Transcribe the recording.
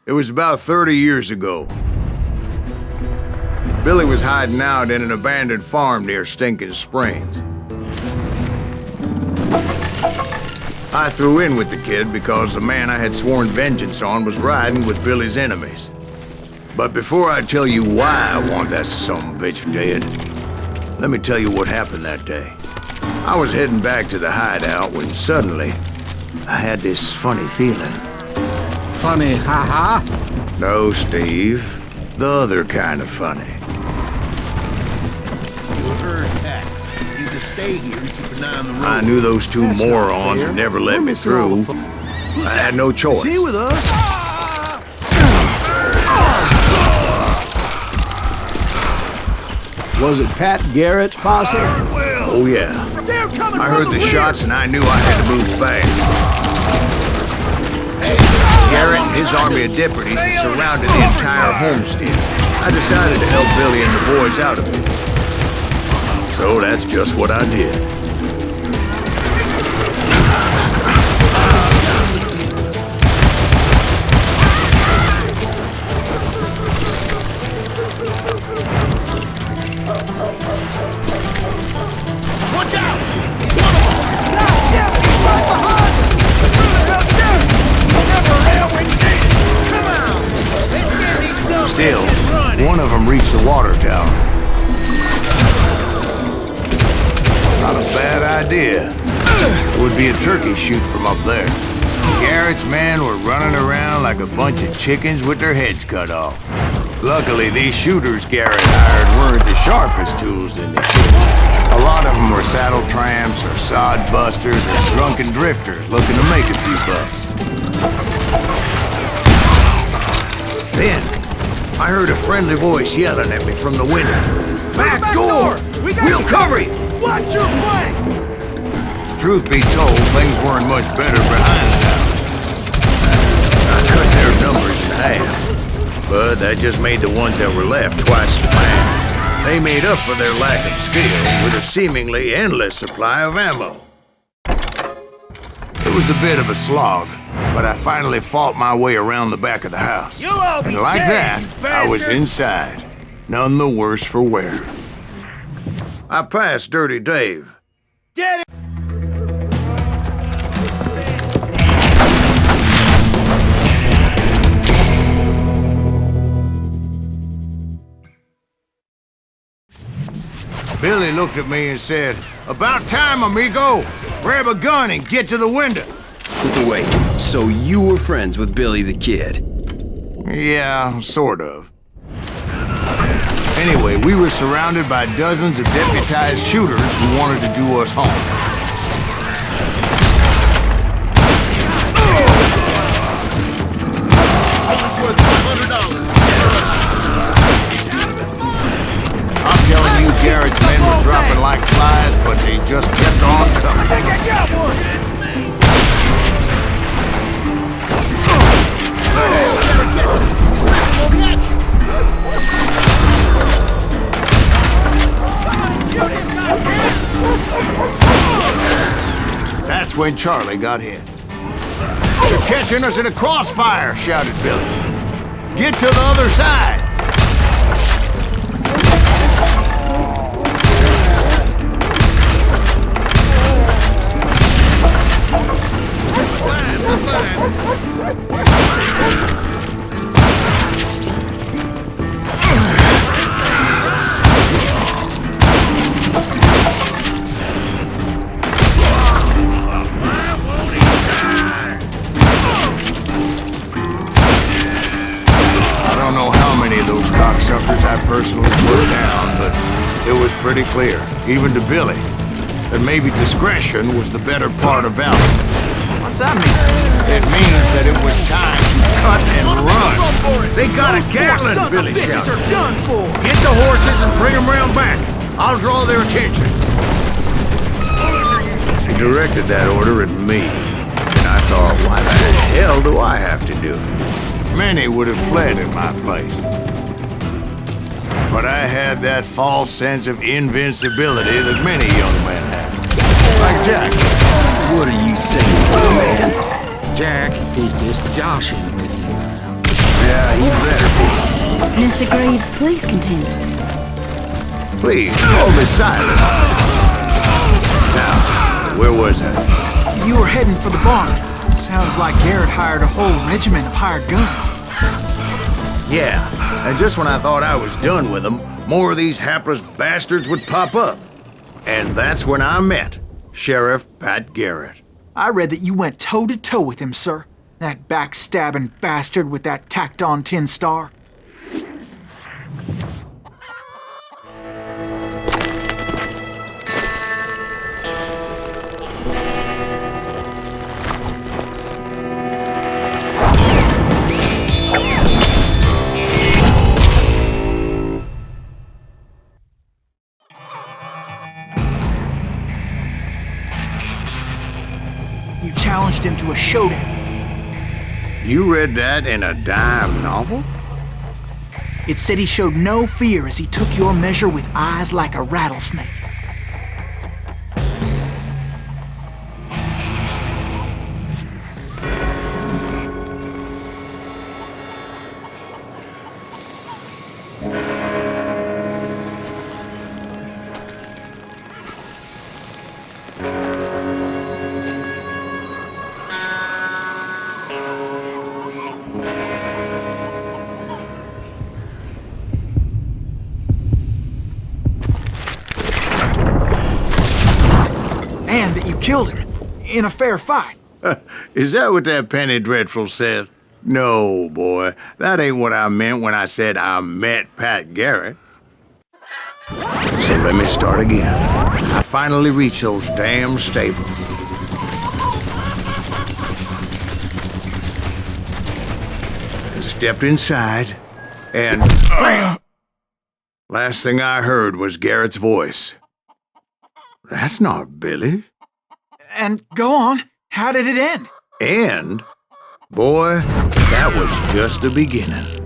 It was about 30 years ago. Billy was hiding out in an abandoned farm near Stinking Springs. I threw in with the kid because the man I had sworn vengeance on was riding with Billy's enemies. But before I tell you why I want that sumbitch dead, let me tell you what happened that day. I was heading back to the hideout when suddenly I had this funny feeling. Funny, haha? No, Steve. The other kind of funny. You heard that. You need to stay here and keep an eye on the road. I knew those two morons would never let me through. I had no choice. Is he with us? Was it Pat Garrett's posse? Oh, yeah. I heard the shots and I knew I had to move fast. Garrett and his army of deputies had surrounded the entire homestead. I decided to help Billy and the boys out of it. So that's just what I did. Watch out! Still, one of them reached the water tower. Not a bad idea. It would be a turkey shoot from up there. Garrett's men were running around like a bunch of chickens with their heads cut off. Luckily, these shooters Garrett hired weren't the sharpest tools in the shed. A lot of them were saddle tramps or sod busters or drunken drifters looking to make a few bucks. Then, I heard a friendly voice yelling at me from the window. Back door! We'll cover you! Watch your flank! Truth be told, things weren't much better behind the house. I cut their numbers in half, but that just made the ones that were left twice as bad. They made up for their lack of skill with a seemingly endless supply of ammo. It was a bit of a slog, but I finally fought my way around the back of the house. You'll all be And like dead, that, I was bastards. inside, none the worse for wear. I passed Dirty Dave. Get it! Billy looked at me and said, "About time, amigo! Grab a gun and get to the window." Wait, so you were friends with Billy the Kid? Yeah, sort of. Anyway, we were surrounded by dozens of deputized shooters who wanted to do us harm. I'm telling you, Garrett's men were dropping like flies, but they just kept on coming. I think I got one! That's when Charlie got hit. "They're catching us in a crossfire," shouted Billy. "Get to the other side!" Cocksuckers I personally put down, but it was pretty clear, even to Billy, that maybe discretion was the better part of valor. What's that mean? It means that it was time to cut and run. They got a Gatling, Billy shouted. Are done for. Get the horses and bring them round back. I'll draw their attention. He directed that order at me, and I thought, why the hell do I have to do it? Many would have fled in my place. But I had that false sense of invincibility that many young men have. Like Jack. What are you saying, man? Jack, he's just joshing with you. Yeah, he better Mr. Greaves, please continue. be. Please, all be silent. Now, where was I? You were heading for the barn. Sounds like Garrett hired a whole regiment of hired guns. Yeah, and just when I thought I was done with them, more of these hapless bastards would pop up. And that's when I met Sheriff Pat Garrett. I read that you went toe-to-toe with him, sir. That backstabbing bastard with that tacked-on tin star. You challenged him to a showdown. You read that in a dime novel? It said he showed no fear as he took your measure with eyes like a rattlesnake. And that you killed him in a fair fight. Is that what that Penny Dreadful said? No, boy. That ain't what I meant when I said I met Pat Garrett. So let me start again. I finally reached those damn stables. I stepped inside, and last thing I heard was Garrett's voice. That's not Billy. And go on, how did it end? And, boy, that was just the beginning.